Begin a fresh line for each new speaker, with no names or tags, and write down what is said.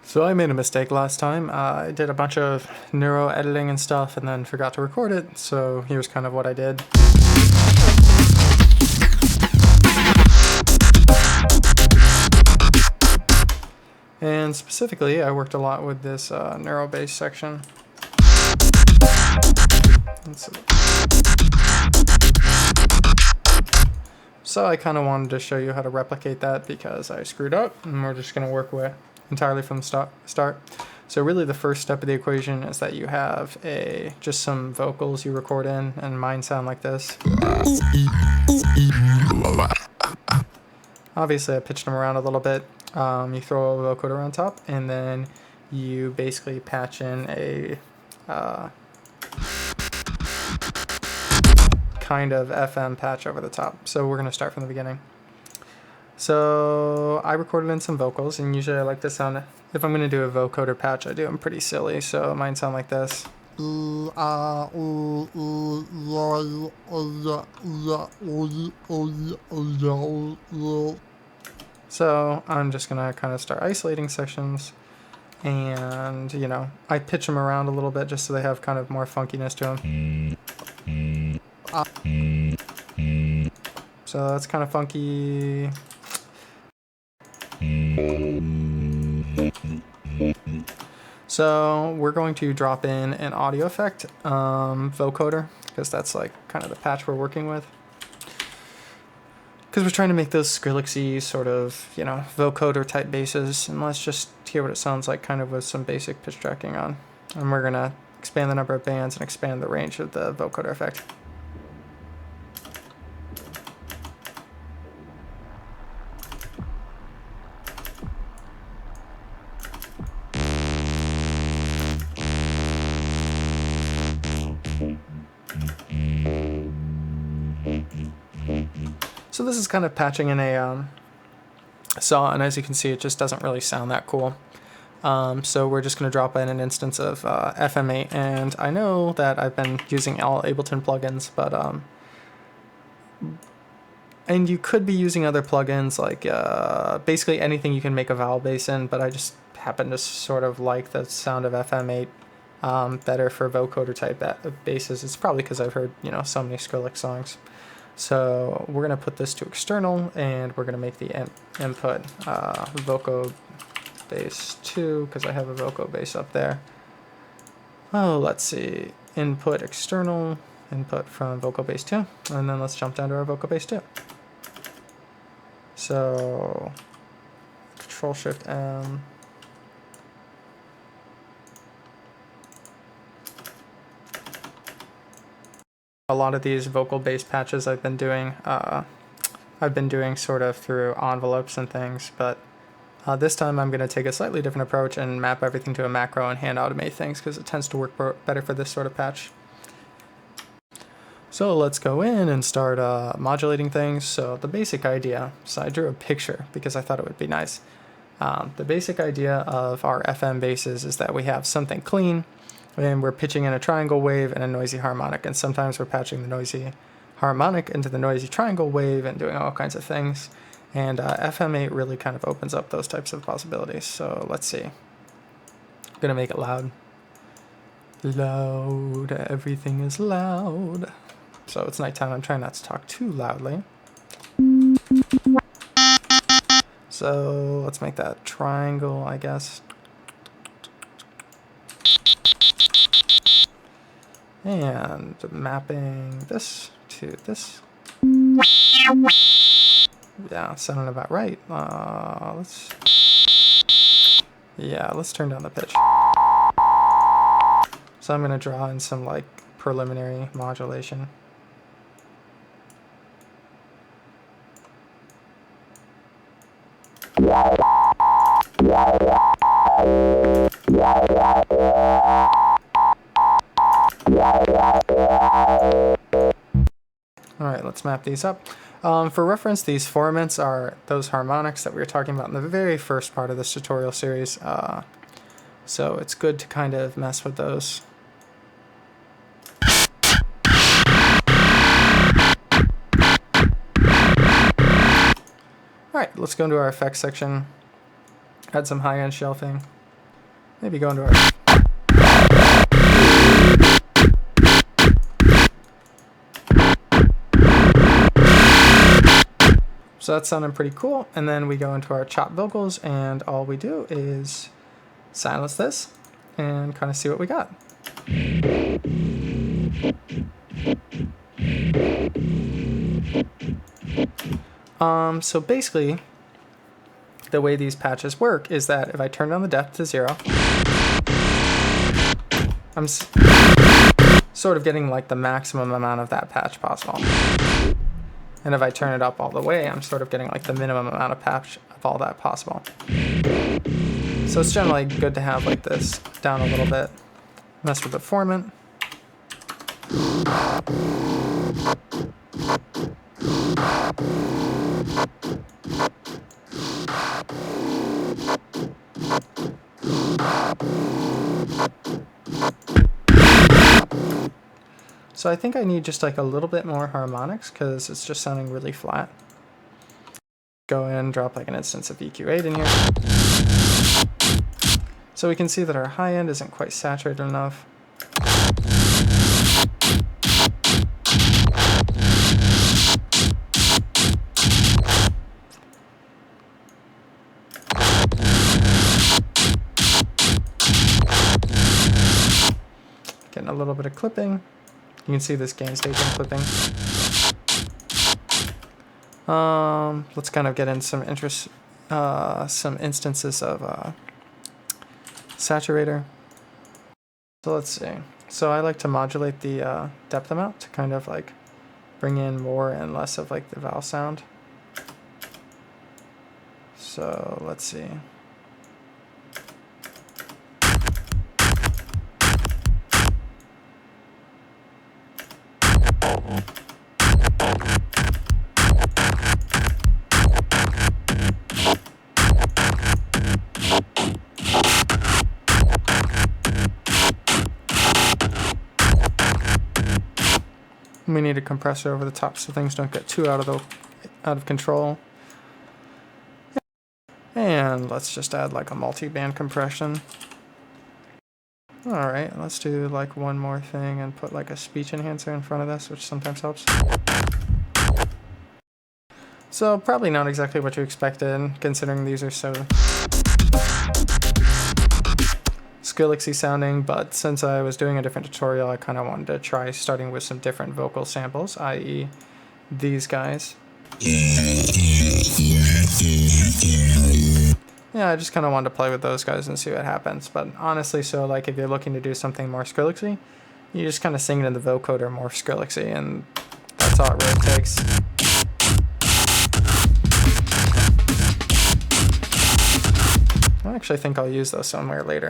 So I made a mistake last time. I did a bunch of neuro editing and stuff and then forgot to record it, so here's kind of what I did. And specifically, I worked a lot with this neuro bass section. So I kind of wanted to show you how to replicate that because I screwed up, and we're just going to work with entirely from the start. So really the first step of the equation is that you have just some vocals you record in, and mine sound like this. Obviously I pitched them around a little bit. You throw a vocoder on top, and then you basically patch in a kind of FM patch over the top. So we're going to start from the beginning. So I recorded in some vocals, and usually I like to sound, if I'm going to do a vocoder patch, I do them pretty silly, so mine sound like this. So I'm just going to kind of start isolating sections, and, you know, I pitch them around a little bit just so they have kind of more funkiness to them. So that's kind of funky. So we're going to drop in an audio effect, vocoder, because that's like kind of the patch we're working with. Because we're trying to make those Skrillexy sort of, you know, vocoder type basses, and let's just hear what it sounds like kind of with some basic pitch tracking on. And we're going to expand the number of bands and expand the range of the vocoder effect. So this is kind of patching in a saw, and as you can see, it just doesn't really sound that cool. So we're just going to drop in an instance of FM8, and I know that I've been using all Ableton plugins, but and you could be using other plugins like basically anything you can make a vowel bass in, but I just happen to sort of like the sound of FM8 better for vocoder type basses. It's probably because I've heard, you know, so many Skrillex songs. So we're going to put this to external, and we're going to make the input Voco bass 2, because I have a Voco bass up there. Oh, let's see. Input external, input from Voco bass 2, and then let's jump down to our Voco bass 2. So Control Shift M. A lot of these vocal bass patches I've been doing sort of through envelopes and things, but this time I'm going to take a slightly different approach and map everything to a macro and hand automate things, because it tends to work better for this sort of patch. So let's go in and start modulating things. So the basic idea, so I drew a picture because I thought it would be nice. The basic idea of our FM basses is that we have something clean, and we're pitching in a triangle wave and a noisy harmonic, and sometimes we're patching the noisy harmonic into the noisy triangle wave and doing all kinds of things. And FM8 really kind of opens up those types of possibilities. So let's see. I'm gonna make it loud. Loud, everything is loud. So it's nighttime, I'm trying not to talk too loudly. So let's make that triangle, I guess. And mapping this to this. Yeah, sounding about right. Let's turn down the pitch. So I'm going to draw in some like preliminary modulation. Alright, let's map these up. For reference, these formants are those harmonics that we were talking about in the very first part of this tutorial series. So it's good to kind of mess with those. Alright, let's go into our effects section. Add some high-end shelving. maybe go into our... So that's sounding pretty cool. And then we go into our chopped vocals, and all we do is silence this and kind of see what we got. So basically, the way these patches work is that if I turn down the depth to 0, I'm sort of getting like the maximum amount of that patch possible. And if I turn it up all the way, I'm sort of getting like the minimum amount of patch of all that possible. So it's generally good to have like this down a little bit. Mess with the formant. So I think I need just like a little bit more harmonics because it's just sounding really flat. Go in, drop like an instance of EQ8 in here. So we can see that our high end isn't quite saturated enough. Getting a little bit of clipping. You can see this gain staging clipping. Let's kind of get in some instances of saturator. So let's see. So I like to modulate the depth amount to kind of like bring in more and less of like the vowel sound. So let's see. We need a compressor over the top so things don't get too out of control. And let's just add like a multi-band compression. Alright, let's do like one more thing and put like a speech enhancer in front of this, which sometimes helps. So probably not exactly what you expected, considering these are so Skrillexy sounding, but since I was doing a different tutorial, I kind of wanted to try starting with some different vocal samples, i.e. these guys. Yeah, I just kind of wanted to play with those guys and see what happens, but honestly, so like if you're looking to do something more Skrillexy, you just kind of sing it in the vocoder more Skrillexy, and that's all it really takes. I actually think I'll use those somewhere later.